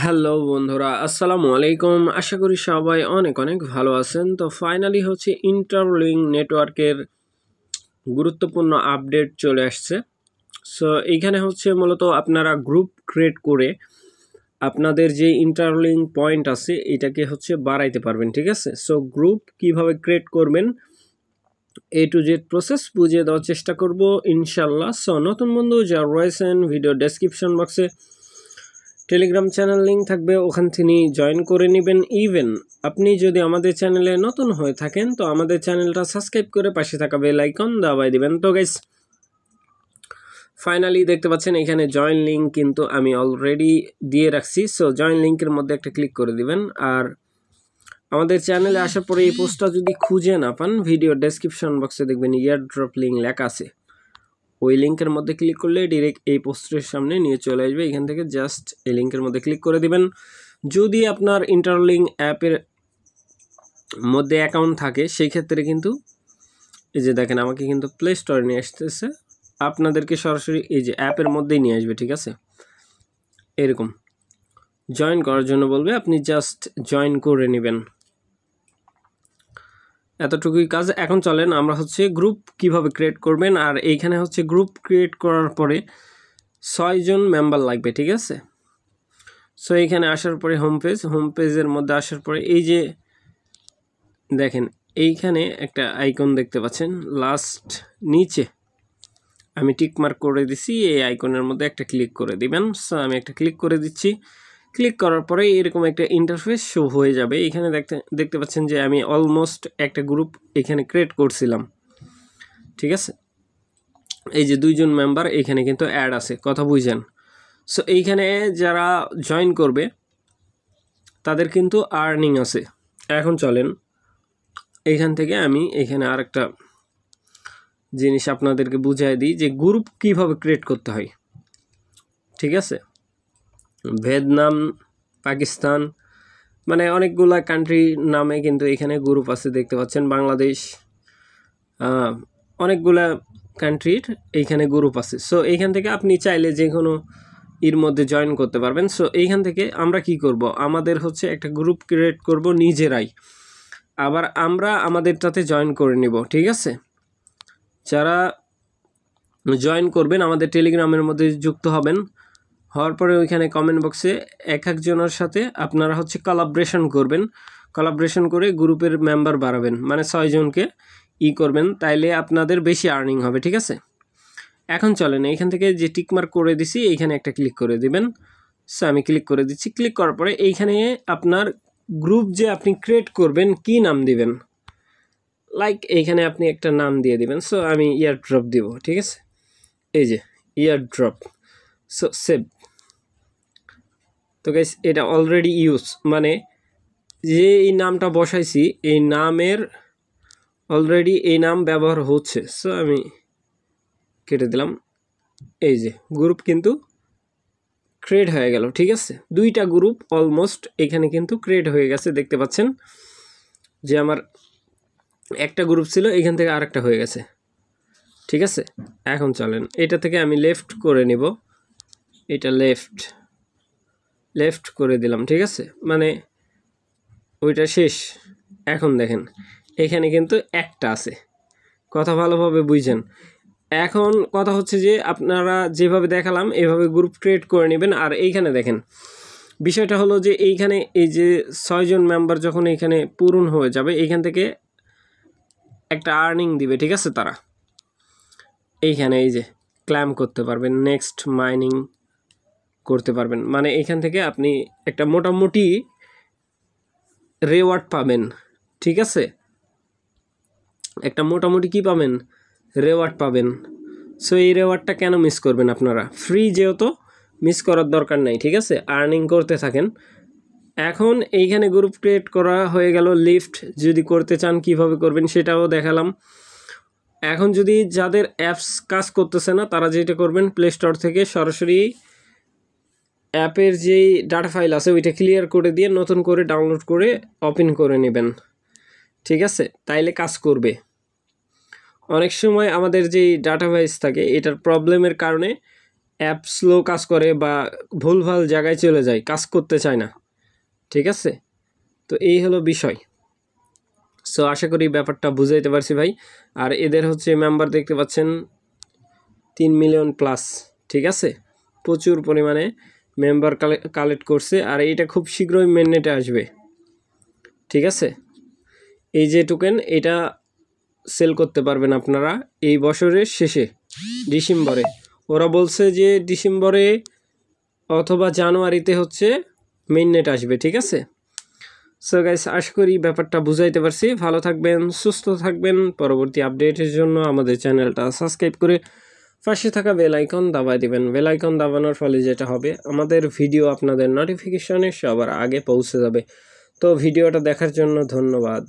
Hello বন্ধুরা, আসসালামু আলাইকুম। আশা করি সবাই অনেক অনেক ভালো আছেন। তো ফাইনালি হচ্ছে ইন্টারলিঙ্ক নেটওয়ার্কের গুরুত্বপূর্ণ আপডেট চলে আসছে। সো এইখানে হচ্ছে মূলত আপনারা গ্রুপ ক্রিয়েট করে আপনাদের যে ইন্টারলিঙ্ক পয়েন্ট আছে এটাকে হচ্ছে বাড়াইতে পারবেন, ঠিক আছে? সো গ্রুপ কিভাবে ক্রিয়েট করবেন A to Z প্রসেস বুঝিয়ে দেওয়ার চেষ্টা করব ইনশাল্লাহ। সো নতুন বন্ধু যারা রয়েছেন, ভিডিও ডেসক্রিপশন বক্সে টেলিগ্রাম চ্যানেল লিঙ্ক থাকবে, ওখান থেকে জয়েন করে নেবেন। ইভেন আপনি যদি আমাদের চ্যানেলে নতুন হয়ে থাকেন তো আমাদের চ্যানেলটা সাবস্ক্রাইব করে পাশে থাকা বেল আইকন দাবাই দিবেন। তো গাইস ফাইনালি দেখতে পাচ্ছেন এখানে জয়েন লিঙ্ক কিন্তু আমি অলরেডি দিয়ে রাখছি। সো জয়েন লিঙ্কের মধ্যে একটা ক্লিক করে দিবেন। আর আমাদের চ্যানেলে আসার পরে এই পোস্টটা যদি খুঁজে না পান, ভিডিও ডেসক্রিপশন বক্সে দেখবেন ইয়ারড্রপ লিঙ্ক লেখা আছে। ওই লিঙ্কের মধ্যে ক্লিক করলে ডিরেক্ট এই পোস্টের সামনে নিয়ে চলে আসবে। এখান থেকে জাস্ট এই লিঙ্কের মধ্যে ক্লিক করে দিবেন। যদি আপনার ইন্টারলিঙ্ক অ্যাপের মধ্যে অ্যাকাউন্ট থাকে সেই ক্ষেত্রে কিন্তু এই যে দেখেন আমাকে কিন্তু প্লে স্টোরে নিয়ে আসতেছে, আপনাদেরকে সরাসরি এই যে অ্যাপের মধ্যেই নিয়ে আসবে, ঠিক আছে? এরকম জয়েন করার জন্য বলবে, আপনি জাস্ট জয়েন করে নেবেন। এতটুকুই কাজ। এখন চলেন আমরা হচ্ছে গ্রুপ কিভাবে ক্রিয়েট করবেন। আর এইখানে হচ্ছে গ্রুপ ক্রিয়েট করার পরে 6 জন মেম্বার লাগবে, ঠিক আছে? সো এইখানে আসার পরে হোম পেজের মধ্যে আসার পরে এই যে দেখেন এইখানে একটা আইকন দেখতে পাচ্ছেন লাস্ট নিচে, আমি টিক মার্ক করে দিছি। এই আইকনের মধ্যে একটা ক্লিক করে দিবেন। সো আমি একটা ক্লিক করে দিচ্ছি। ক্লিক করার পরে এরকম একটা ইন্টারফেস শো হয়ে যাবে। এখানে দেখতে পাচ্ছেন যে আমি অলমোস্ট একটা গ্রুপ এখানে ক্রিয়েট করছিলাম, ঠিক আছে? এই যে 2 জন মেম্বার এখানে কিন্তু অ্যাড আছে, কথা বুঝছেন? সো এইখানে যারা জয়েন করবে তাদের কিন্তু আর্নিং আছে। এখন চলেন এইখান থেকে আমি এখানে আরেকটা জিনিস আপনাদেরকে বুঝিয়ে দিই যে গ্রুপ কিভাবে ক্রিয়েট করতে হয়, ঠিক আছে? ভিয়েতনাম, পাকিস্তান, মানে অনেকগুলা কান্ট্রি নামে কিন্তু এখানে গ্রুপ আছে, দেখতে পাচ্ছেন। বাংলাদেশ, অনেকগুলা কান্ট্রির এইখানে গ্রুপ আছে। সো এইখান থেকে আপনি চাইলে যে কোনো এর মধ্যে জয়েন করতে পারবেন। সো এইখান থেকে আমরা কি করব, আমাদের হচ্ছে একটা গ্রুপ ক্রিয়েট করব নিজেরাই, আবার আমরা আমাদেরটাতে জয়েন করে নিব, ঠিক আছে? যারা জয়েন করবেন আমাদের টেলিগ্রামের মধ্যে যুক্ত হবেন, হওয়ার পরে ওইখানে কমেন্ট বক্সে এক একজনের সাথে আপনারা হচ্ছে কোলাবরেশন করবেন। কোলাবরেশন করে গ্রুপের মেম্বার বাড়াবেন, মানে 6 জনকে করবেন, তাইলে আপনাদের বেশি আর্নিং হবে, ঠিক আছে? এখন চলেন এইখান থেকে যে টিকমার্ক করে দিছি এইখানে একটা ক্লিক করে দিবেন। সো আমি ক্লিক করে দিচ্ছি। ক্লিক করার পরে এইখানে আপনার গ্রুপ যে আপনি ক্রিয়েট করবেন কি নাম দিবেন, লাইক এইখানে আপনি একটা নাম দিয়ে দিবেন। সো আমি ইয়ারড্রপ দিব, ঠিক আছে? এই যে ইয়ারড্রপ। So save. তো গাইস এটা অলরেডি ইউজ, মানে যে এই নামটা বসাইছি এই নামের অলরেডি এই নাম ব্যবহার হচ্ছে। সো আমি কেটে দিলাম। এই যে গ্রুপ কিন্তু ক্রিয়েট হয়ে গেল, ঠিক আছে? 2টা গ্রুপ অলমোস্ট এখানে কিন্তু ক্রিয়েট হয়ে গেছে, দেখতে পাচ্ছেন যে আমার একটা গ্রুপ ছিল এখান থেকে আরেকটা হয়ে গেছে, ঠিক আছে? এখন চলেন এটা থেকে আমি লেফট করে নিব, এটা লেফট করে দিলাম, ঠিক আছে? মানে ওইটা শেষ। এখন দেখেন এখানে কিন্তু একটা আছে, কথা ভালোভাবে বুঝছেন। এখন কথা হচ্ছে যে আপনারা যেভাবে দেখালাম এভাবে গ্রুপ ক্রিয়েট করে নেবেন। আর এইখানে দেখেন বিষয়টা হলো যে এইখানে এই যে 6 জন মেম্বার যখন এইখানে পূরণ হয়ে যাবে এইখান থেকে একটা আর্নিং দিবে, ঠিক আছে? তারা এইখানে এই যে ক্লেম করতে পারবেন, নেক্সট মাইনিং করতে পারবেন, মানে এইখান থেকে আপনি একটা মোটামুটি রেওয়ার্ড পাবেন, ঠিক আছে? একটা মোটামুটি কি পাবেন, রেওয়ার্ড পাবেন। সো এই রেওয়ার্ডটা কেন মিস করবেন আপনারা? ফ্রি যেহেতু মিস করার দরকার নাই, ঠিক আছে? আর্নিং করতে থাকেন। এখন এইখানে গ্রুপ ক্রিয়েট করা হয়ে গেল। লিফট যদি করতে চান কিভাবে করবেন সেটাও দেখালাম। এখন যদি যাদের অ্যাপস কাজ করতেছে না তারা যেটা করবেন, প্লে স্টোর থেকে সরাসরি অ্যাপের যেই ডাটা ফাইল আছে ওইটা ক্লিয়ার করে দিয়ে নতুন করে ডাউনলোড করে ওপেন করে নেবেন, ঠিক আছে? তাইলে কাজ করবে। অনেক সময় আমাদের যেই ডাটাবেস থাকে এটার প্রবলেমের কারণে অ্যাপ স্লো কাজ করে বা ভুলভাল জায়গায় চলে যায়, কাজ করতে চায় না। ঠিক আছে, তো এই হলো বিষয়। সো আশা করি ব্যাপারটা বুঝাইতে পারছি ভাই। আর এদের হচ্ছে মেম্বার দেখতে পাচ্ছেন 3 মিলিয়ন প্লাস। ঠিক আছে, প্রচুর পরিমাণে মেম্বার কালেক্ট করছে, আর এইটা খুব শীঘ্রই মেননেটে আসবে। ঠিক আছে, এই যে টোকেন এটা সেল করতে পারবেন আপনারা এই বছরের শেষে, ডিসেম্বরে। ওরা বলছে যে ডিসেম্বরে অথবা জানুয়ারিতে হচ্ছে মেইননেট আসবে। ঠিক আছে, সো গাইস আশা করি ব্যাপারটা বুঝাইতে পারছি। ভালো থাকবেন, সুস্থ থাকবেন। পরবর্তী আপডেটের জন্য আমাদের চ্যানেলটা সাবস্ক্রাইব করে পাশে থাকা বেল আইকন দাবায় দিবেন। বেল আইকন দাবানোর ফলে যেটা হবে, আমাদের ভিডিও আপনাদের নোটিফিকেশনে সবার আগে পৌঁছে যাবে। তো ভিডিওটা দেখার জন্য ধন্যবাদ।